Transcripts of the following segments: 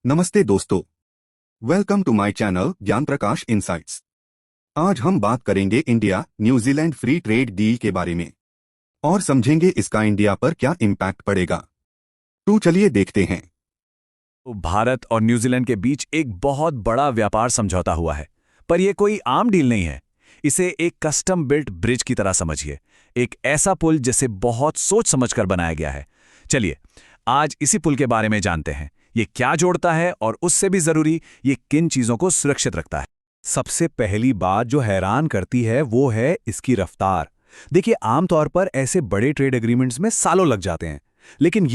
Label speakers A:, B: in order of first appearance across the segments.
A: नमस्ते दोस्तों, welcome to my channel ज्ञान प्रकाश इनसाइट्स। आज हम बात करेंगे India New Zealand free trade deal के बारे में और समझेंगे इसका इंडिया पर क्या इम्पैक्ट पड़ेगा। तो चलिए देखते हैं।
B: भारत और न्यूजीलैंड के बीच एक बहुत बड़ा व्यापार समझौता हुआ है, पर यह कोई आम डील नहीं है। इसे एक कस्टम बिल्ट ब्रिज की तरह समझिए, एक ऐसा पुल जिसे बहुत सोच समझकर बनाया गया है। चलिए आज इसी पुल के बारे में जानते हैं, ये क्या जोड़ता है और उससे भी जरूरी ये किन चीजों को सुरक्षित रखता है। सबसे पहली बात जो हैरान करती है वो है इसकी रफ्तार। देखिए, आमतौर पर ऐसे बड़े ट्रेड एग्रीमेंट्स में सालों लग जाते हैं, लेकिन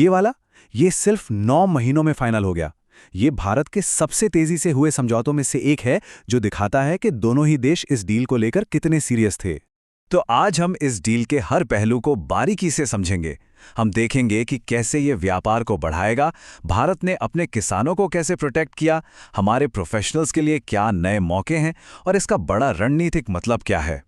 B: ये सिर्फ 9 महीनों में फाइनल हो गया। ये भारत के सबसे तेजी से हुए समझौतों में से एक है, जो दिखाता है कि दोनों ही देश इस डील को लेकर कितने सीरियस थे। तो आज हम इस डील के हर पहलू को बारीकी से समझेंगे। हम देखेंगे कि कैसे ये व्यापार को बढ़ाएगा, भारत ने अपने किसानों को कैसे प्रोटेक्ट किया, हमारे प्रोफेशनल्स के लिए क्या नए मौके हैं और इसका बड़ा रणनीतिक मतलब क्या है।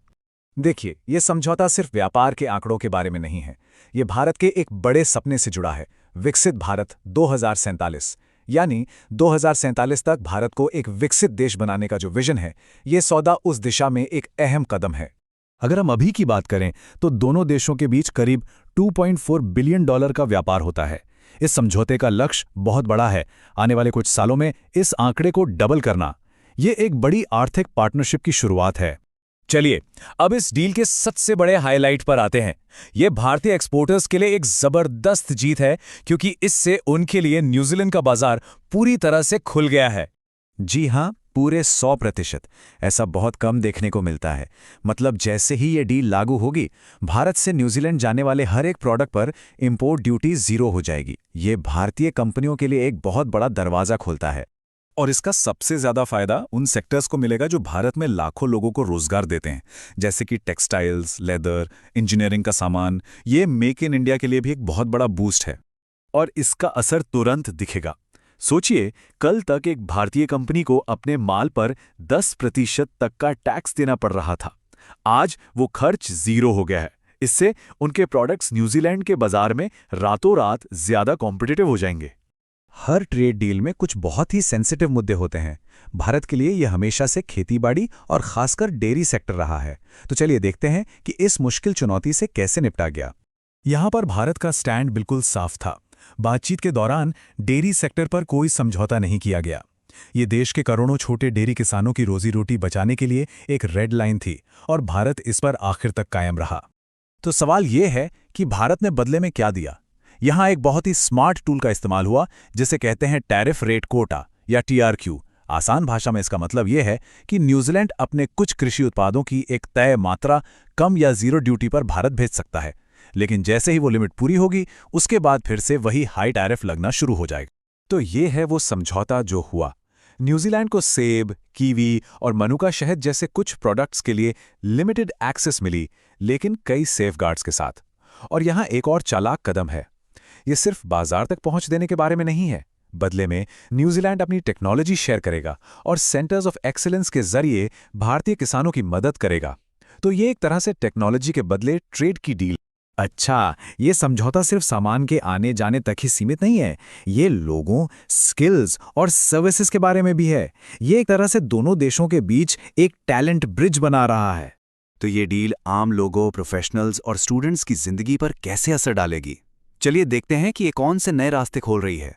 B: देखिए, ये समझौता सिर्फ व्यापार के आंकड़ों के बारे में नहीं है, ये भारत के एक बड़े सपने से जुड़ा है, विकसित भारत 2047। यानी 2047 तक भारत को एक विकसित देश बनाने का जो विजन है, ये सौदा उस दिशा में एक अहम कदम है। अगर हम अभी की बात करें तो दोनों देशों के बीच करीब $2.4 बिलियन का व्यापार होता है। इस समझौते का लक्ष्य बहुत बड़ा है, आने वाले कुछ सालों में इस आंकड़े को डबल करना। ये एक बड़ी आर्थिक पार्टनरशिप की शुरुआत है। चलिए अब इस डील के सबसे बड़े हाईलाइट पर आते हैं। ये भारतीय एक्सपोर्टर्स के लिए एक जबरदस्त जीत है, क्योंकि इससे उनके लिए न्यूजीलैंड का बाजार पूरी तरह से खुल गया है। जी हां, पूरे 100%। ऐसा बहुत कम देखने को मिलता है। मतलब जैसे ही ये डील लागू होगी, भारत से न्यूजीलैंड जाने वाले हर एक प्रोडक्ट पर इंपोर्ट ड्यूटी 0 हो जाएगी। ये भारतीय कंपनियों के लिए एक बहुत बड़ा दरवाजा खोलता है। और इसका सबसे ज्यादा फायदा उन सेक्टर्स को मिलेगा जो भारत में लाखों लोगों को रोजगार देते हैं, जैसे कि टेक्सटाइल्स, लेदर, इंजीनियरिंग का सामान। ये मेक इन इंडिया के लिए भी एक बहुत बड़ा बूस्ट है और इसका असर तुरंत दिखेगा। सोचिए, कल तक एक भारतीय कंपनी को अपने माल पर 10% तक का टैक्स देना पड़ रहा था। आज वो खर्च 0 हो गया है। इससे उनके प्रोडक्ट्स न्यूजीलैंड के बाजार में रातों रात ज्यादा कॉम्पिटिटिव हो जाएंगे। हर ट्रेड डील में कुछ बहुत ही सेंसिटिव मुद्दे होते हैं। भारत के लिए यह हमेशा से खेतीबाड़ी और खासकर डेयरी सेक्टर रहा है। तो चलिए देखते हैं कि इस मुश्किल चुनौती से कैसे निपटा गया। यहां पर भारत का स्टैंड बिल्कुल साफ था। बातचीत के दौरान डेयरी सेक्टर पर कोई समझौता नहीं किया गया। ये देश के करोड़ों छोटे डेयरी किसानों की रोजी रोटी बचाने के लिए एक रेड लाइन थी और भारत इस पर आखिर तक कायम रहा। तो सवाल ये है कि भारत ने बदले में क्या दिया। यहां एक बहुत ही स्मार्ट टूल का इस्तेमाल हुआ, जिसे कहते हैं टैरिफ रेट कोटा या TRQ। आसान भाषा में इसका मतलब यह है कि न्यूजीलैंड अपने कुछ कृषि उत्पादों की एक तय मात्रा कम या 0 ड्यूटी पर भारत भेज सकता है, लेकिन जैसे ही वो लिमिट पूरी होगी, उसके बाद फिर से वही हाई टैरिफ लगना शुरू हो जाएगा। तो ये है वो समझौता जो हुआ। न्यूजीलैंड को सेब, कीवी और मनुका शहद जैसे कुछ प्रोडक्ट्स के लिए लिमिटेड एक्सेस मिली, लेकिन कई सेफगार्ड्स के साथ। और यहां एक और चालाक कदम है। ये सिर्फ बाजार तक पहुंच देने के बारे में नहीं है। बदले में न्यूजीलैंड अपनी टेक्नोलॉजी शेयर करेगा और सेंटर्स ऑफ एक्सीलेंस के जरिए भारतीय किसानों की मदद करेगा। तो ये एक तरह से टेक्नोलॉजी के बदले ट्रेड की डील। अच्छा, ये समझौता सिर्फ सामान के आने जाने तक ही सीमित नहीं है, ये लोगों, स्किल्स और सर्विसेज के बारे में भी है। ये एक तरह से दोनों देशों के बीच एक टैलेंट ब्रिज बना रहा है। तो ये डील आम लोगों, प्रोफेशनल्स और स्टूडेंट्स की जिंदगी पर कैसे असर डालेगी। चलिए देखते हैं कि ये कौन से नए रास्ते खोल रही है।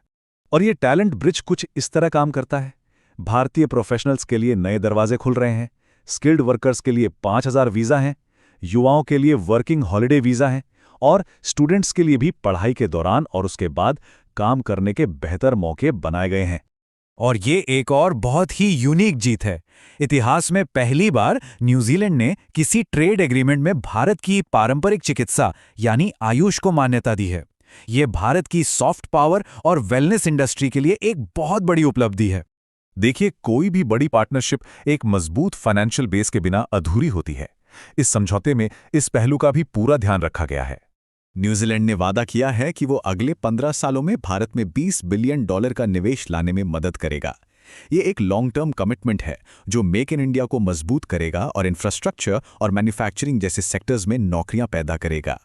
B: और ये टैलेंट ब्रिज कुछ इस तरह काम करता है। भारतीय प्रोफेशनल्स के लिए नए दरवाजे खुल रहे हैं, स्किल्ड वर्कर्स के लिए 5000 वीजा हैं, युवाओं के लिए वर्किंग हॉलिडे वीजा हैं और स्टूडेंट्स के लिए भी पढ़ाई के दौरान और उसके बाद काम करने के बेहतर मौके बनाए गए हैं। और ये एक और बहुत ही यूनिक जीत है। इतिहास में पहली बार न्यूजीलैंड ने किसी ट्रेड एग्रीमेंट में भारत की पारंपरिक चिकित्सा यानी आयुष को मान्यता दी है। ये भारत की सॉफ्ट पावर और वेलनेस इंडस्ट्री के लिए एक बहुत बड़ी उपलब्धि है। देखिए, कोई भी बड़ी पार्टनरशिप एक मजबूत फाइनेंशियल बेस के बिना अधूरी होती है। इस समझौते में इस पहलू का भी पूरा ध्यान रखा गया है। न्यूजीलैंड ने वादा किया है कि वो अगले 15 सालों में भारत में $20 बिलियन का निवेश लाने में मदद करेगा। ये एक लॉन्ग टर्म कमिटमेंट है जो मेक इन इंडिया को मजबूत करेगा और इंफ्रास्ट्रक्चर और मैन्युफैक्चरिंग जैसे सेक्टर्स में नौकरियां पैदा करेगा।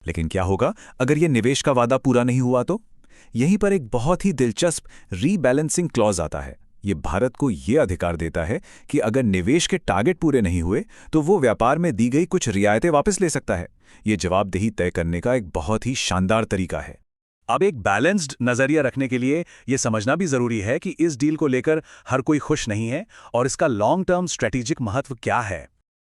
B: लेकिन क्या होगा अगर ये निवेश का वादा पूरा नहीं हुआ तो? यहीं पर एक बहुत ही दिलचस्प रीबैलेंसिंग क्लॉज आता है। ये भारत को ये अधिकार देता है कि अगर निवेश के टारगेट पूरे नहीं हुए तो वो व्यापार में दी गई कुछ रियायतें वापस ले सकता है। ये जवाबदेही तय करने का एक बहुत ही शानदार तरीका है। अब एक बैलेंस्ड नजरिया रखने के लिए ये समझना भी जरूरी है कि इस डील को लेकर हर कोई खुश नहीं है और इसका लॉन्ग टर्म स्ट्रेटेजिक महत्व क्या है।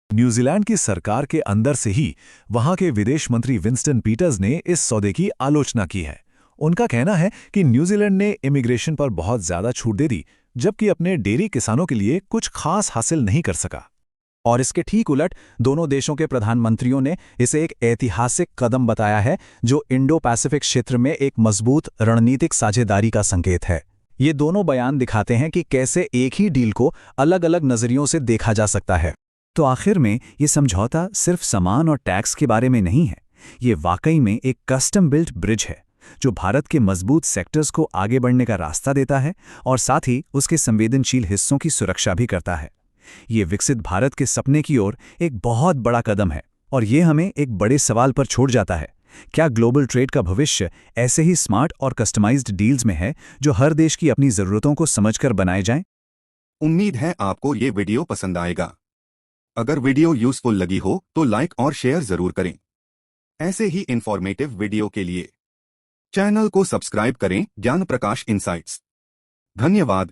B: न्यूजीलैंड की सरकार के अंदर से ही वहां के विदेश मंत्री विंस्टन पीटर्स ने इस सौदे की आलोचना की है। उनका कहना है कि न्यूजीलैंड ने इमिग्रेशन पर बहुत ज्यादा छूट दे दी, जबकि अपने डेयरी किसानों के लिए कुछ खास हासिल नहीं कर सका। और इसके ठीक उलट दोनों देशों के प्रधानमंत्रियों ने इसे एक ऐतिहासिक कदम बताया है, जो इंडो पैसिफिक क्षेत्र में एक मजबूत रणनीतिक साझेदारी का संकेत है। ये दोनों बयान दिखाते हैं कि कैसे एक ही डील को अलग अलग नजरियों से देखा जा सकता है। तो आखिर में ये समझौता सिर्फ सामान और टैक्स के बारे में नहीं है, ये वाकई में एक कस्टम बिल्ट ब्रिज है जो भारत के मजबूत सेक्टर्स को आगे बढ़ने का रास्ता देता है और साथ ही उसके संवेदनशील हिस्सों की सुरक्षा भी करता है। ये विकसित भारत के सपने की ओर एक बहुत बड़ा कदम है और ये हमें एक बड़े सवाल पर छोड़ जाता है। क्या ग्लोबल ट्रेड का भविष्य ऐसे ही स्मार्ट और कस्टमाइज्ड डील्स में है जो हर देश की अपनी जरूरतों को समझकर बनाए जाएं?
A: उम्मीद है आपको ये वीडियो पसंद आएगा। अगर वीडियो यूजफुल लगी हो तो लाइक और शेयर जरूर करें। ऐसे ही इंफॉर्मेटिव वीडियो के लिए चैनल को सब्सक्राइब करें। ज्ञान प्रकाश इनसाइट्स। धन्यवाद।